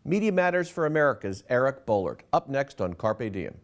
Media Matters for America's Eric Boehlert, up next on Carpe Diem.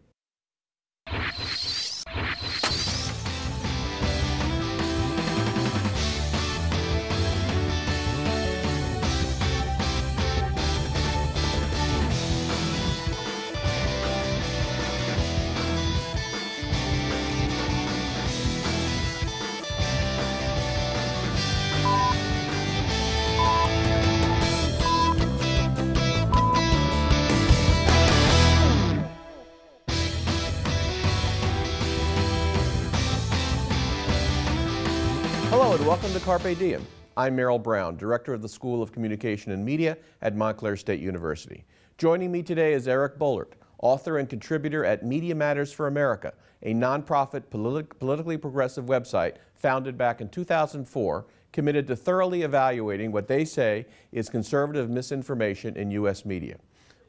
Hello and welcome to Carpe Diem. I'm Merrill Brown, Director of the School of Communication and Media at Montclair State University. Joining me today is Eric Boehlert, author and contributor at Media Matters for America, a nonprofit politically progressive website founded back in 2004, committed to thoroughly evaluating what they say is conservative misinformation in U.S. media.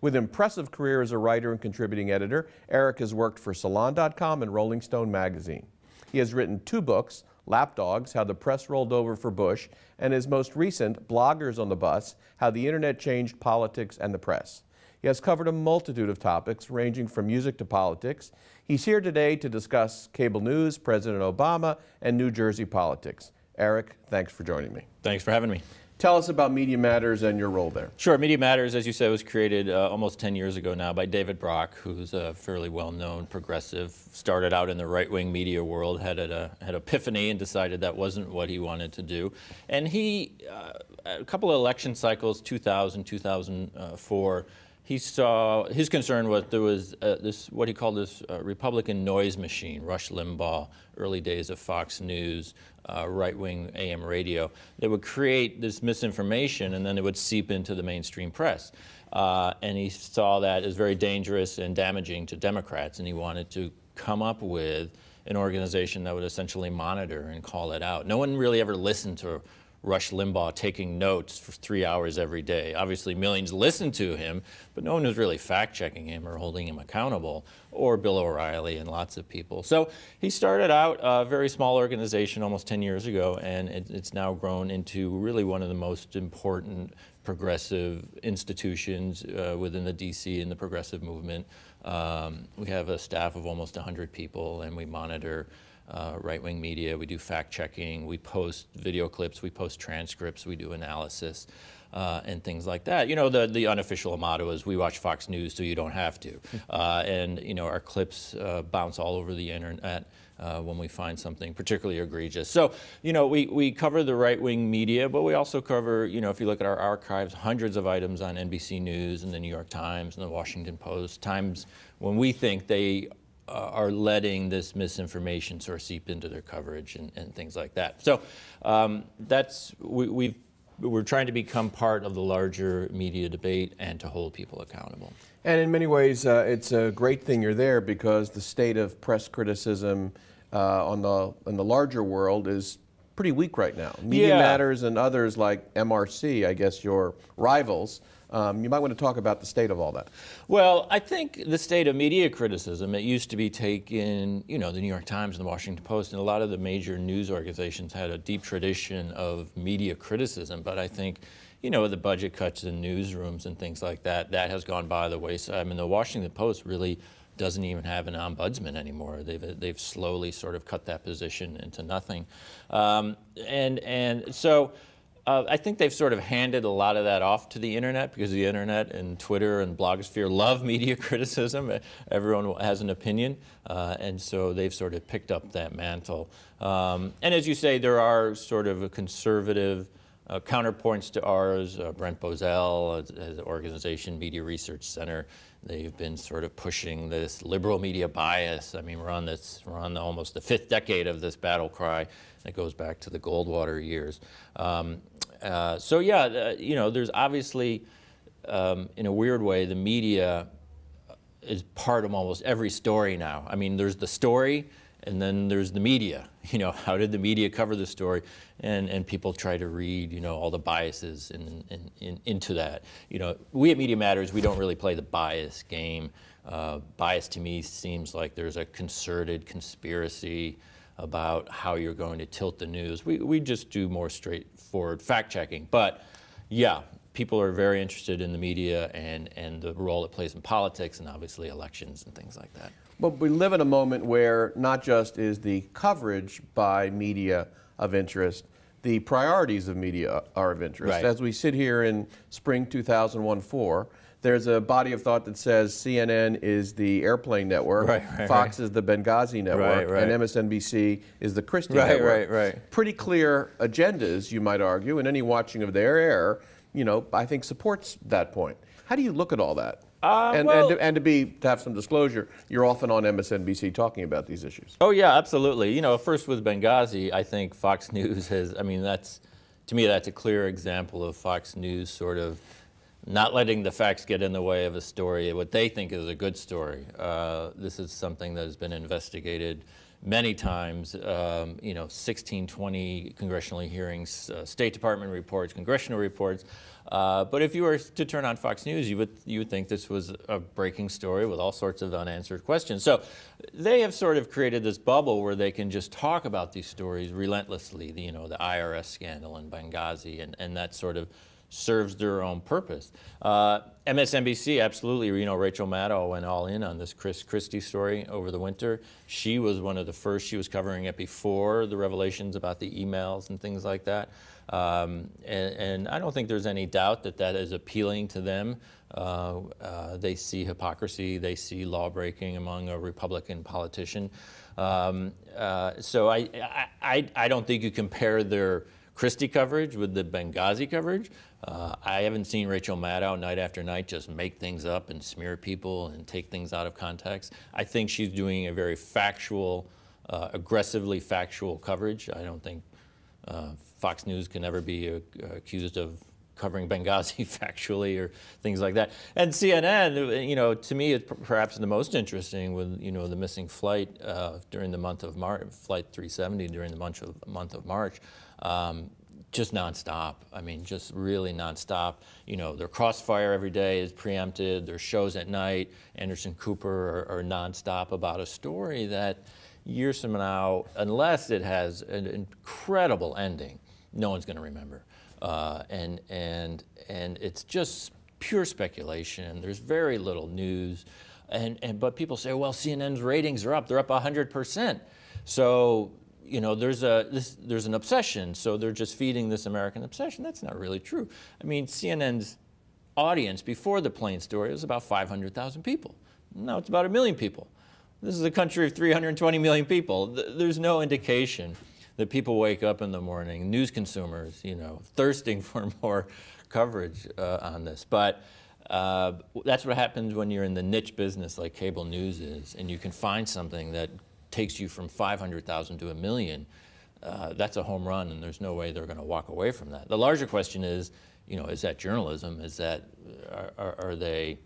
With an impressive career as a writer and contributing editor, Eric has worked for Salon.com and Rolling Stone magazine. He has written 2 books, Lapdogs, How the Press Rolled Over for Bush, and his most recent, Bloggers on the Bus, How the Internet Changed Politics and the Press. He has covered a multitude of topics, ranging from music to politics. He's here today to discuss cable news, President Obama, and New Jersey politics. Eric, thanks for joining me. Thanks for having me. Tell us about Media Matters and your role there. Sure. Media Matters, as you said, was created almost 10 years ago now by David Brock, who's a fairly well-known progressive. Started out in the right-wing media world, had epiphany and decided that wasn't what he wanted to do. And he, a couple of election cycles, 2000, 2004, he saw, his concern was there was this, what he called this Republican noise machine, Rush Limbaugh, early days of Fox News, right-wing AM radio, that would create this misinformation and then it would seep into the mainstream press. And he saw that as very dangerous and damaging to Democrats, and he wanted to come up with an organization that would essentially monitor and call it out. No one really ever listened to Rush Limbaugh taking notes for 3 hours every day. Obviously, millions listened to him, but no one was really fact-checking him or holding him accountable, or Bill O'Reilly and lots of people. So he started out a very small organization almost 10 years ago, and it's now grown into really one of the most important progressive institutions within the DC and the progressive movement. We have a staff of almost 100 people, and we monitor right-wing media, we do fact-checking, we post video clips, we post transcripts, we do analysis, and things like that. You know, the unofficial motto is we watch Fox News so you don't have to. And, you know, our clips bounce all over the internet when we find something particularly egregious. So, you know, we cover the right-wing media, but we also cover, you know, if you look at our archives, hundreds of items on NBC News and the New York Times and the Washington Post, times when we think they are letting this misinformation sort of seep into their coverage and things like that. So we're trying to become part of the larger media debate and to hold people accountable. And in many ways, it's a great thing you're there, because the state of press criticism in the larger world is pretty weak right now. Media Matters and others like MRC, I guess your rivals, you might want to talk about the state of all that. Well, I think the state of media criticism, it used to be taken, you know, the New York Times and the Washington Post and a lot of the major news organizations had a deep tradition of media criticism, but I think, you know, the budget cuts in newsrooms and things like that, that has gone by the wayside. I mean, the Washington Post really doesn't even have an ombudsman anymore. They've slowly sort of cut that position into nothing. And so I think they've sort of handed a lot of that off to the internet, because the internet and Twitter and blogosphere love media criticism. Everyone has an opinion, and so they've sort of picked up that mantle. And as you say, there are sort of a conservative counterpoints to ours. Brent Bozell has an organization, Media Research Center. They've been sort of pushing this liberal media bias. I mean, we're on almost the 5th decade of this battle cry that goes back to the Goldwater years. So yeah, you know, there's obviously, in a weird way, the media is part of almost every story now. I mean, there's the story, and then there's the media. You know, how did the media cover the story? And people try to read, you know, all the biases into that. You know, we at Media Matters, we don't really play the bias game. Bias to me seems like there's a concerted conspiracy about how you're going to tilt the news. We just do more straightforward fact-checking. But yeah, people are very interested in the media and the role it plays in politics and obviously elections and things like that. But we live in a moment where not just is the coverage by media of interest, the priorities of media are of interest. Right. As we sit here in spring 2001-4, there's a body of thought that says CNN is the airplane network, Fox is the Benghazi network, and MSNBC is the Christie network. Pretty clear agendas, you might argue, and any watching of their air, you know, I think supports that point. How do you look at all that? And to have some disclosure, you're often on MSNBC talking about these issues. Oh yeah, absolutely. You know, first with Benghazi, I think Fox News has, I mean, to me, that's a clear example of Fox News sort of not letting the facts get in the way of a story, what they think is a good story. This is something that has been investigated many times, you know, 16, 20 congressional hearings, State Department reports, congressional reports. But if you were to turn on Fox News, you would think this was a breaking story with all sorts of unanswered questions. So they have sort of created this bubble where they can just talk about these stories relentlessly, you know, the IRS scandal in Benghazi, and that sort of serves their own purpose. MSNBC, absolutely, you know, Rachel Maddow went all in on this Chris Christie story over the winter. She was one of the first, she was covering it before the revelations about the emails and things like that. And I don't think there's any doubt that that is appealing to them. They see hypocrisy, they see law breaking among a Republican politician. So I don't think you compare their Christie coverage with the Benghazi coverage. I haven't seen Rachel Maddow night after night just make things up and smear people and take things out of context. I think she's doing a very factual, aggressively factual coverage. I don't think Fox News can ever be accused of covering Benghazi factually or things like that. And CNN, you know, to me, is perhaps the most interesting with, you know, the missing flight during the month of March, Flight 370 during the month of March. Just nonstop. I mean, just really nonstop. You know, their Crossfire every day is preempted. Their shows at night, Anderson Cooper, are nonstop about a story that years from now, unless it has an incredible ending, no one's going to remember. And it's just pure speculation. There's very little news. But people say, well, CNN's ratings are up. They're up 100%. So, you know, there's an obsession, so they're just feeding this American obsession. That's not really true. I mean, CNN's audience before the plane story was about 500,000 people. Now it's about 1 million people. This is a country of 320 million people. There's no indication that people wake up in the morning, news consumers, you know, thirsting for more coverage on this. But that's what happens when you're in the niche business like cable news is, and you can find something that takes you from 500,000 to 1 million, that's a home run, and there's no way they're going to walk away from that. The larger question is, you know, is that journalism? Is that, are they,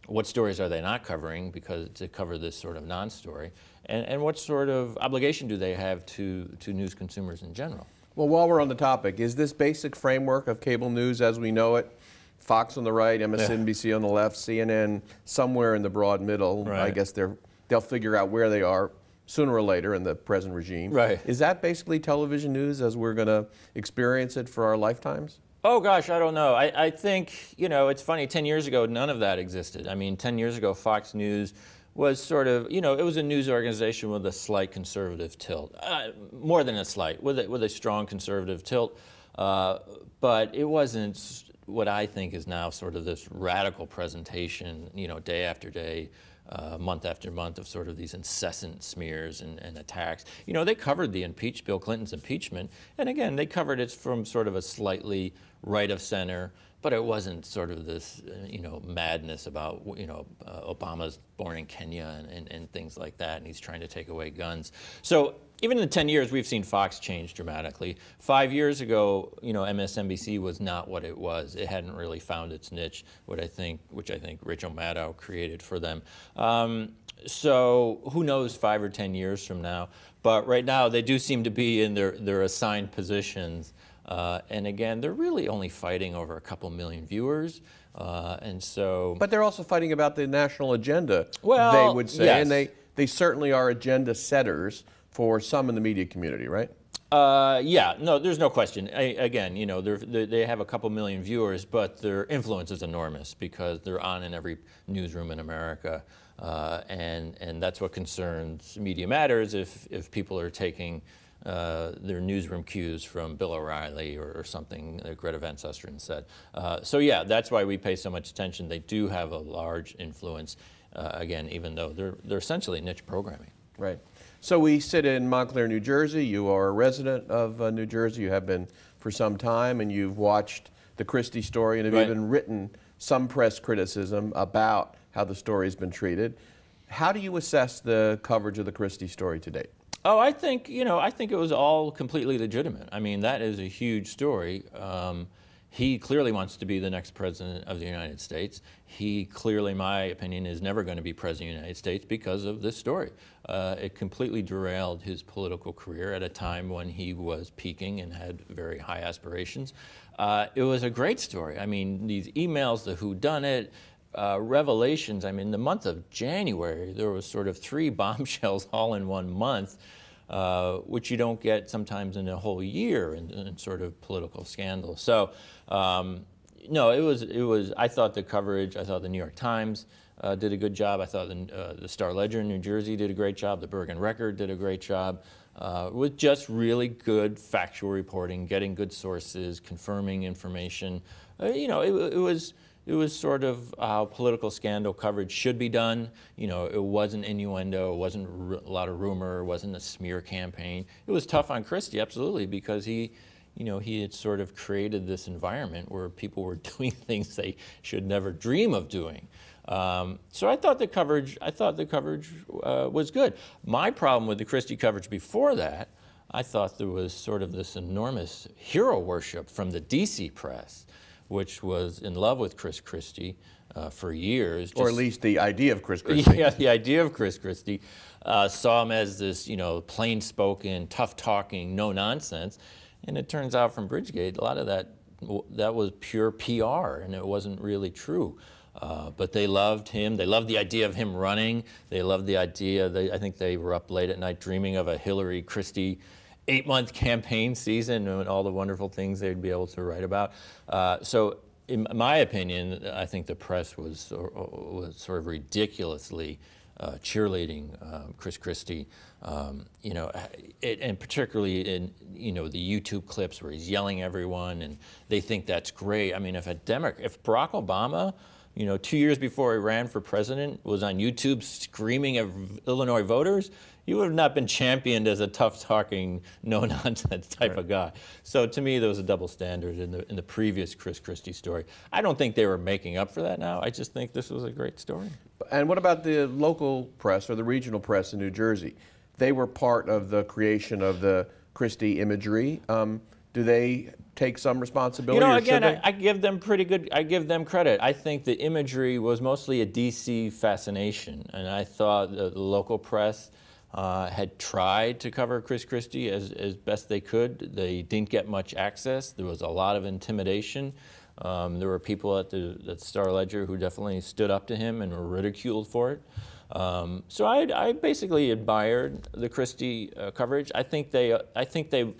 what stories are they not covering because to cover this sort of non-story? And what sort of obligation do they have to news consumers in general? Well, while we're on the topic, is this basic framework of cable news as we know it, Fox on the right, MSNBC on the left, CNN somewhere in the broad middle, I guess they'll figure out where they are sooner or later in the present regime. Is that basically television news as we're going to experience it for our lifetimes? Oh gosh, I don't know. I think, you know, it's funny, 10 years ago, none of that existed. I mean, 10 years ago, Fox News was sort of, you know, it was a news organization with a slight conservative tilt. More than a slight, with a strong conservative tilt. But it wasn't what I think is now sort of this radical presentation, you know, day after day, month after month of sort of these incessant smears and attacks. You know, they covered the Bill Clinton's impeachment, and again, they covered it from sort of a slightly right of center, but it wasn't sort of this, you know, madness about, you know, Obama's born in Kenya and things like that, and he's trying to take away guns. So even in the 10 years, we've seen Fox change dramatically. 5 years ago, you know, MSNBC was not what it was. It hadn't really found its niche, which I think Rachel Maddow created for them. So who knows 5 or 10 years from now? But right now, they do seem to be in their assigned positions. And again, they're really only fighting over a couple million viewers. And so. But they're also fighting about the national agenda, well, they would say. And they certainly are agenda setters for some in the media community, right? Yeah, no, there's no question. Again, you know, they have a couple million viewers, but their influence is enormous because they're on in every newsroom in America, and that's what concerns Media Matters. If people are taking their newsroom cues from Bill O'Reilly or something that Greta Van Susteren said. So yeah, that's why we pay so much attention. They do have a large influence. Again, even though they're essentially niche programming. Right. So we sit in Montclair, New Jersey. You are a resident of New Jersey. You have been for some time, and you've watched the Christie story and have even written some press criticism about how the story has been treated. How do you assess the coverage of the Christie story to date? Oh, I think it was all completely legitimate. I mean, that is a huge story. He clearly wants to be the next president of the United States. He clearly, in my opinion, is never going to be president of the United States because of this story. It completely derailed his political career at a time when he was peaking and had very high aspirations. It was a great story. I mean, these emails, the whodunit, revelations. I mean, the month of January, there was sort of 3 bombshells all in one month. Which you don't get sometimes in a whole year in sort of political scandal. So, no, it was. I thought the coverage. I thought the New York Times did a good job. I thought the Star Ledger in New Jersey did a great job. The Bergen Record did a great job with just really good factual reporting, getting good sources, confirming information. You know, it was sort of how political scandal coverage should be done. You know, it wasn't innuendo, it wasn't a lot of rumor, it wasn't a smear campaign. It was tough on Christie, absolutely, because he had sort of created this environment where people were doing things they should never dream of doing. So I thought the coverage was good. My problem with the Christie coverage before that, I thought there was sort of this enormous hero worship from the DC press, which was in love with Chris Christie for years. Or at least the idea of Chris Christie. Yeah, the idea of Chris Christie. Saw him as this, you know, plain-spoken, tough-talking, no-nonsense. And it turns out from Bridgegate, a lot of that was pure PR, and it wasn't really true. But they loved him. They loved the idea of him running. They loved the idea. I think they were up late at night dreaming of a Hillary Christie 8-month campaign season and all the wonderful things they'd be able to write about. So in my opinion, I think the press was sort of ridiculously cheerleading Chris Christie, you know, and particularly in, you know, the YouTube clips where he's yelling at everyone and they think that's great. I mean, if Barack Obama, you know, 2 years before he ran for president, was on YouTube screaming at Illinois voters, he would have not been championed as a tough-talking, no-nonsense type of guy. So to me, there was a double standard in the previous Chris Christie story. I don't think they were making up for that now. I just think this was a great story. And what about the local press or the regional press in New Jersey? They were part of the creation of the Christie imagery. Do they take some responsibility? You know, again, I give them I give them credit. I think the imagery was mostly a DC fascination, and I thought the local press had tried to cover Chris Christie as best they could. They didn't get much access. There was a lot of intimidation. There were people at the Star Ledger who definitely stood up to him and were ridiculed for it. So I basically admired the Christie coverage. I think they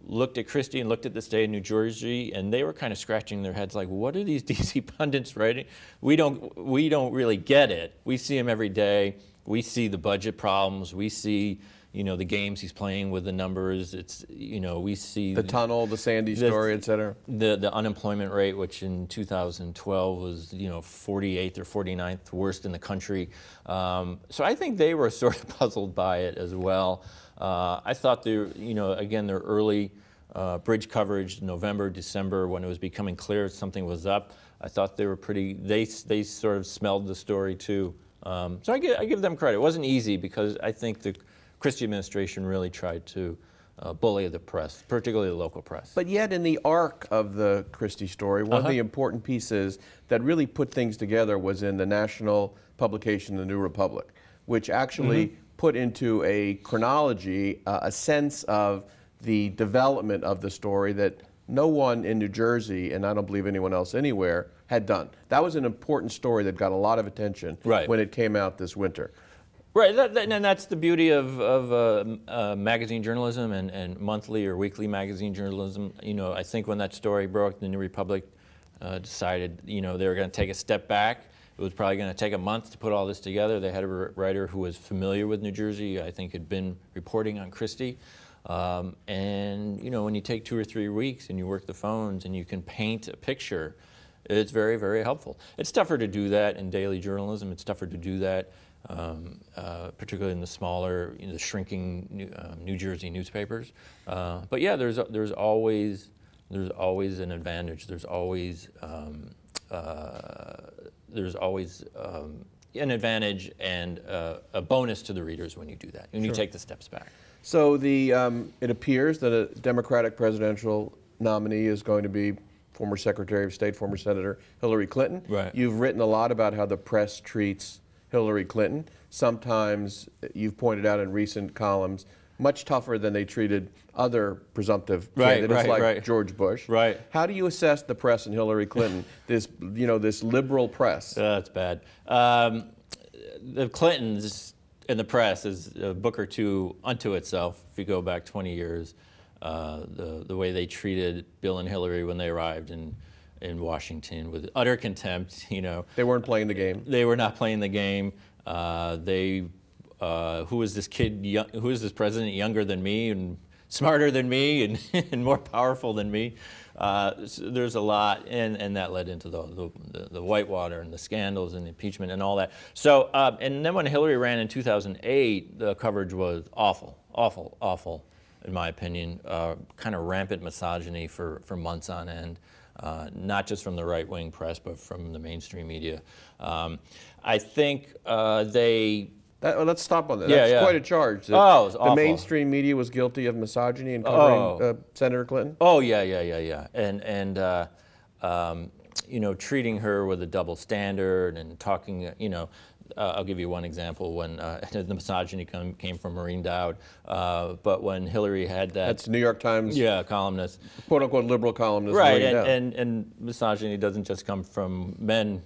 looked at Christie and looked at the state of New Jersey, and they were kind of scratching their heads like, what are these DC pundits writing? We don't really get it. We see him every day. We see the budget problems. We see, you know, the games he's playing with the numbers. It's, you know, we see the tunnel, the Sandy story, et cetera. The unemployment rate, which in 2012 was, you know, 48th or 49th worst in the country. So I think they were sort of puzzled by it as well. I thought their early bridge coverage, November, December, when it was becoming clear something was up, I thought they were they sort of smelled the story too. So I give them credit. It wasn't easy because I think the Christie administration really tried to bully the press, particularly the local press. But yet in the arc of the Christie story, one of the important pieces that really put things together was in the national publication, The New Republic, which actually put into a chronology a sense of the development of the story that no one in New Jersey, and I don't believe anyone else anywhere, had done. That was an important story that got a lot of attention when it came out this winter. Right, and that's the beauty of magazine journalism and monthly or weekly magazine journalism. You know, I think when that story broke, the New Republic decided, you know, they were going to take a step back. It was probably going to take a month to put all this together. They had a writer who was familiar with New Jersey, I think had been reporting on Christie. And, you know, when you take 2 or 3 weeks and you work the phones and you can paint a picture, it's very, very helpful. It's tougher to do that in daily journalism. It's tougher to do that, particularly in the smaller, you know, the shrinking New Jersey newspapers. But yeah, there's always an advantage. There's always an advantage and a bonus to the readers when you do that, when you take the steps back. So it appears that a Democratic presidential nominee is going to be former Secretary of State, former Senator Hillary Clinton. Right. You've written a lot about how the press treats Hillary Clinton. Sometimes, you've pointed out in recent columns, much tougher than they treated other presumptive candidates like George Bush. Right. How do you assess the press and Hillary Clinton, this liberal press? That's bad. The Clintons and the press is a book or two unto itself. If you go back 20 years, the way they treated Bill and Hillary when they arrived in Washington with utter contempt. You know, they weren't playing the game. They were not playing the game. Who is this kid? Who is this president younger than me and smarter than me and, and more powerful than me? So there's a lot, and that led into the Whitewater and the scandals and the impeachment and all that. So, and then when Hillary ran in 2008, the coverage was awful, awful, awful, in my opinion. Kind of rampant misogyny for months on end. Not just from the right-wing press, but from the mainstream media. I think let's stop on that. Yeah, That's quite a charge. It was awful. The mainstream media was guilty of misogyny in covering Senator Clinton? Oh, yeah. And you know, treating her with a double standard and talking, you know, I'll give you one example when the misogyny came from Maureen Dowd, but when Hillary had that... That's New York Times... Yeah, columnist. Quote-unquote liberal columnist. Right, and misogyny doesn't just come from men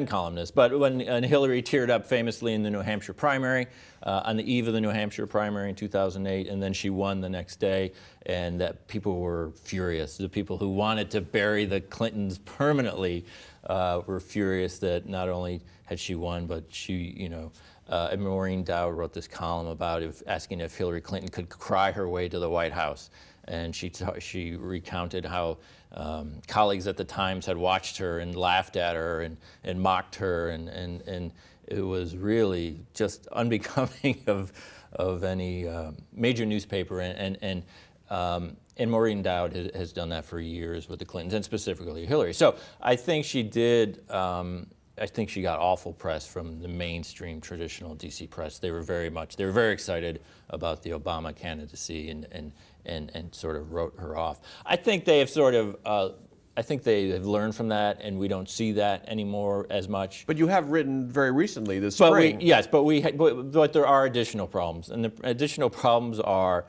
columnists, but when Hillary teared up famously in the New Hampshire primary, on the eve of the New Hampshire primary in 2008, and then she won the next day, and that people were furious. The people who wanted to bury the Clintons permanently were furious that not only had she won, but she, you know, and Maureen Dowd wrote this column about asking if Hillary Clinton could cry her way to the White House. And she recounted how colleagues at the Times had watched her and laughed at her and mocked her, and it was really just unbecoming of any major newspaper. And Maureen Dowd has done that for years with the Clintons, and specifically Hillary. So I think she did. I think she got awful press from the mainstream traditional DC press. They were very excited about the Obama candidacy and sort of wrote her off. I think they have sort of. I think they have learned from that, and we don't see that anymore as much. But you have written very recently this spring. Yes, but there are additional problems, and the additional problems are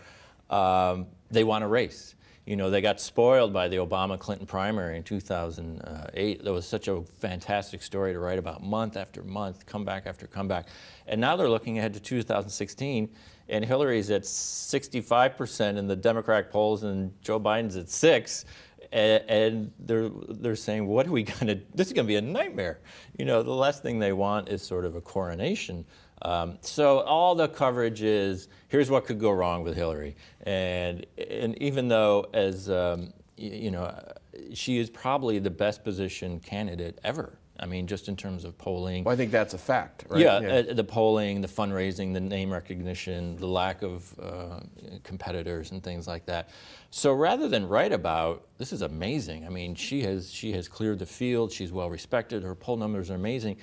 they want a race. You know, they got spoiled by the Obama-Clinton primary in 2008. That was such a fantastic story to write about month after month, comeback after comeback. And now they're looking ahead to 2016, and Hillary's at 65% in the Democratic polls, and Joe Biden's at 6%. And they're saying, what are we going to, this is going to be a nightmare. You know, the last thing they want is sort of a coronation. So all the coverage is, here's what could go wrong with Hillary. And even though, as you know, she is probably the best positioned candidate ever. I mean, just in terms of polling. Well, I think that's a fact, right? Yeah, the polling, the fundraising, the name recognition, the lack of competitors and things like that. So rather than write about, this is amazing. I mean, she has cleared the field. She's well respected. Her poll numbers are amazing.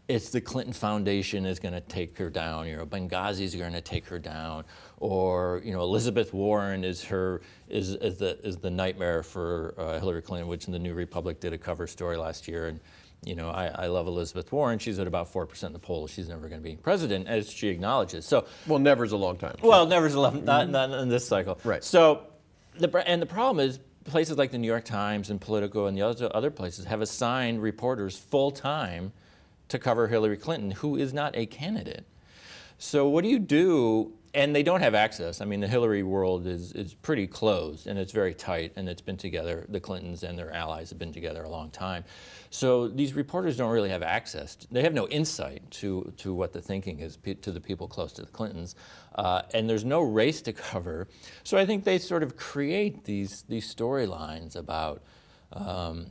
It's the Clinton Foundation is going to take her down. You know, Benghazi's going to take her down, or you know, Elizabeth Warren is the nightmare for Hillary Clinton, which in the New Republic did a cover story last year. And you know, I love Elizabeth Warren. She's at about 4% in the polls. She's never going to be president, as she acknowledges. So, well, never's a long time. Well, never's a long, not in this cycle. Right. So, the problem is places like the New York Times and Politico and the other places have assigned reporters full time to cover Hillary Clinton, who is not a candidate. So what do you do? And they don't have access. I mean, the Hillary world is pretty closed, and it's very tight, and it's been together. The Clintons and their allies have been together a long time. So these reporters don't really have access. They have no insight to what the thinking is to the people close to the Clintons. And there's no race to cover. So I think they sort of create these storylines about,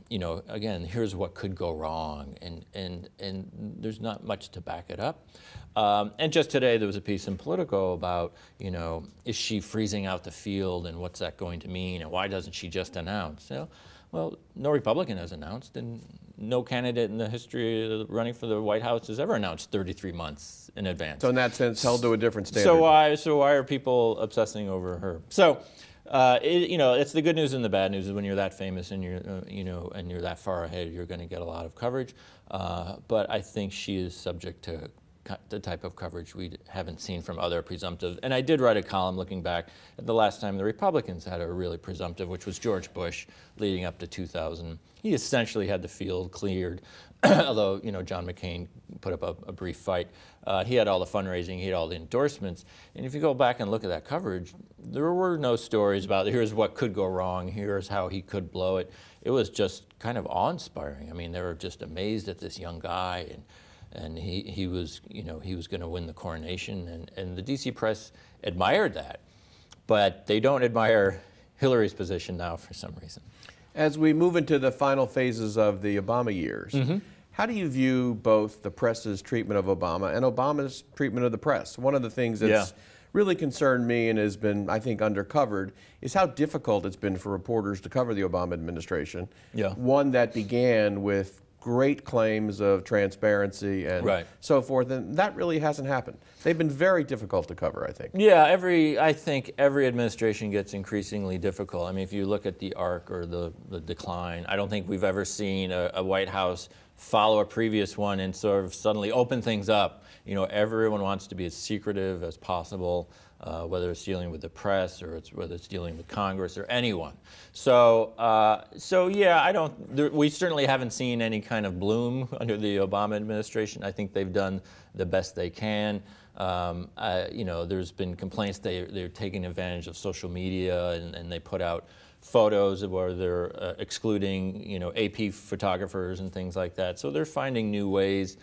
you know, again, here's what could go wrong, and there's not much to back it up. And just today there was a piece in Politico about, you know, is she freezing out the field, and what's that going to mean, and why doesn't she just announce? You know, well, no Republican has announced, and no candidate in the history of running for the White House has ever announced 33 months in advance. So in that sense, held to a different standard. So why are people obsessing over her? So. You know, it's the good news and the bad news is when you're that famous and you're, you know, and you're that far ahead, you're going to get a lot of coverage. But I think she is subject to the type of coverage we haven't seen from other presumptive. And I did write a column looking back at the last time the Republicans had a really presumptive, which was George Bush leading up to 2000. He essentially had the field cleared, although, you know, John McCain put up a brief fight. He had all the fundraising, he had all the endorsements. And if you go back and look at that coverage, there were no stories about here's what could go wrong, here's how he could blow it. It was just kind of awe-inspiring. I mean, they were just amazed at this young guy, and he was, you know, he was going to win the coronation, and the DC press admired that. But they don't admire Hillary's position now for some reason. As we move into the final phases of the Obama years, how do you view both the press's treatment of Obama and Obama's treatment of the press? One of the things that's really concerned me and has been, I think, undercovered is how difficult it's been for reporters to cover the Obama administration. One that began with great claims of transparency and so forth, and that really hasn't happened. They've been very difficult to cover, I think. Yeah, I think every administration gets increasingly difficult. I mean, if you look at the arc or the decline, I don't think we've ever seen a White House follow a previous one and sort of suddenly open things up. You know, everyone wants to be as secretive as possible, whether it's dealing with the press or whether it's dealing with Congress or anyone. So yeah, we certainly haven't seen any kind of bloom under the Obama administration. I think they've done the best they can. You know, there's been complaints they're taking advantage of social media, and they put out photos of where they're excluding, you know, AP photographers and things like that. So they're finding new ways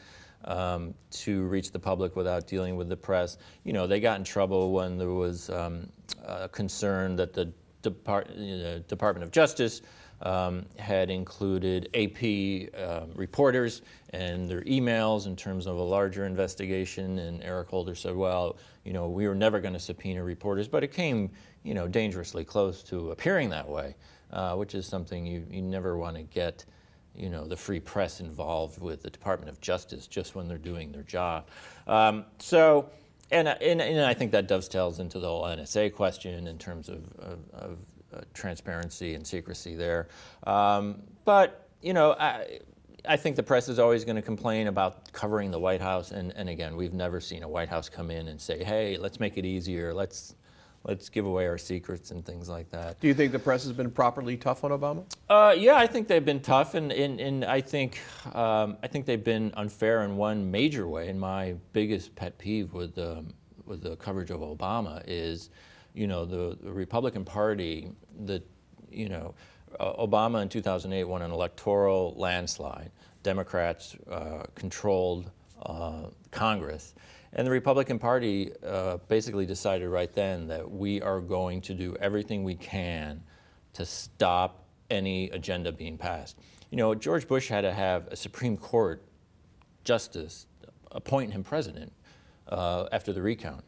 to reach the public without dealing with the press. You know, they got in trouble when there was a concern that the Department of Justice had included AP reporters and their emails in terms of a larger investigation, and Eric Holder said, well, you know, we were never going to subpoena reporters, but it came, you know, dangerously close to appearing that way, which is something you never want to get, you know, the free press involved with the Department of Justice just when they're doing their job. And I think that dovetails into the whole NSA question in terms of transparency and secrecy there. But, you know, I think the press is always going to complain about covering the White House. And again, we've never seen a White House come in and say, hey, let's make it easier. Let's give away our secrets and things like that. Do you think the press has been properly tough on Obama? Yeah, I think they've been tough, and I think they've been unfair in one major way. And my biggest pet peeve with the coverage of Obama is, you know, the Republican Party. You know, Obama in 2008 won an electoral landslide. Democrats controlled Congress. And the Republican Party basically decided right then that we are going to do everything we can to stop any agenda being passed. You know, George Bush had to have a Supreme Court justice appoint him president after the recount.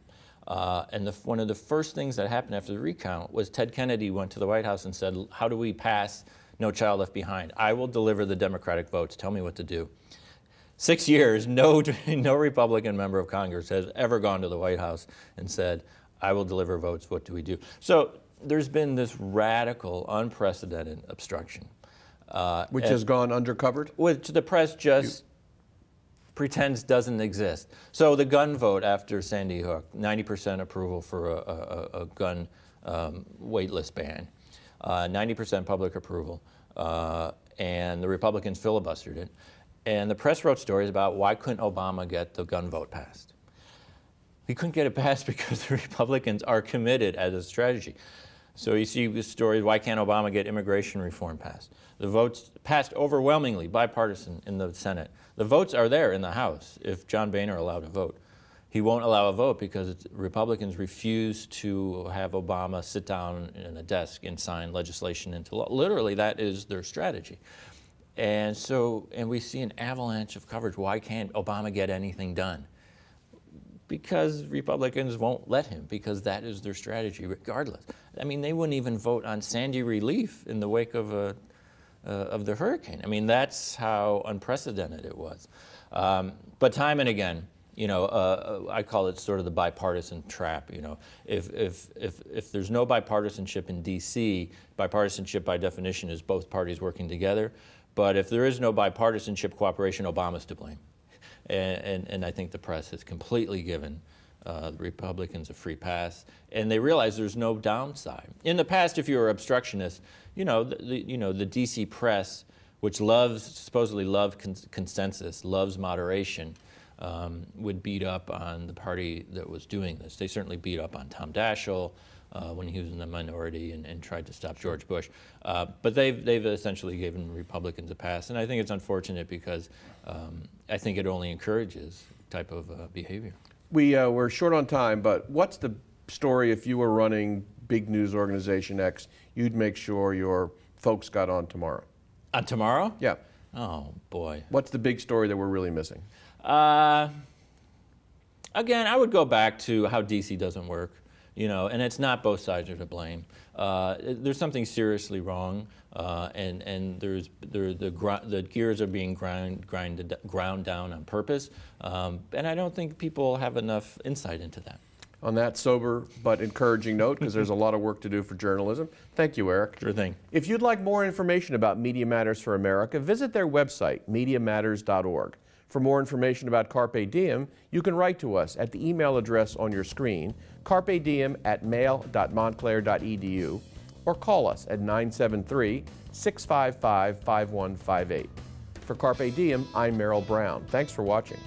And one of the first things that happened after the recount was Ted Kennedy went to the White House and said, how do we pass No Child Left Behind? I will deliver the Democratic votes. Tell me what to do. 6 years, no Republican member of Congress has ever gone to the White House and said, I will deliver votes, what do we do? So there's been this radical, unprecedented obstruction. Which has gone undercovered? Which the press just pretends doesn't exist. So the gun vote after Sandy Hook, 90% approval for a gun weightless ban, 90% public approval, and the Republicans filibustered it. And the press wrote stories about why couldn't Obama get the gun vote passed. He couldn't get it passed because the Republicans are committed as a strategy. So you see the stories, why can't Obama get immigration reform passed? The votes passed overwhelmingly, bipartisan in the Senate. The votes are there in the House if John Boehner allowed to vote. He won't allow a vote because Republicans refuse to have Obama sit down in a desk and sign legislation into law. Literally, that is their strategy. And we see an avalanche of coverage. Why can't Obama get anything done? Because Republicans won't let him, because that is their strategy regardless. I mean, they wouldn't even vote on Sandy relief in the wake of the hurricane. I mean, that's how unprecedented it was. But time and again, you know, I call it sort of the bipartisan trap. You know, if there's no bipartisanship in D.C., bipartisanship by definition is both parties working together. But if there is no bipartisanship cooperation, Obama's to blame. And I think the press has completely given the Republicans a free pass, and they realize there's no downside. In the past, if you were obstructionist, you know, the D.C. press, which supposedly loves consensus, loves moderation, would beat up on the party that was doing this. They certainly beat up on Tom Daschle when he was in the minority and tried to stop George Bush. But they've essentially given Republicans a pass, and I think it's unfortunate because I think it only encourages type of behavior. We're short on time, but what's the story if you were running big news organization X, you'd make sure your folks got on tomorrow? On tomorrow? Yeah. Oh, boy. What's the big story that we're really missing? Again, I would go back to how D.C. doesn't work, you know, and it's not both sides are to blame. There's something seriously wrong, and the gears are being ground down on purpose, and I don't think people have enough insight into that. On that sober but encouraging note, because there's a lot of work to do for journalism, thank you, Eric. Sure thing. If you'd like more information about Media Matters for America, visit their website, MediaMatters.org. For more information about Carpe Diem, you can write to us at the email address on your screen, carpediem@mail.montclair.edu, or call us at 973-655-5158. For Carpe Diem, I'm Merrill Brown. Thanks for watching.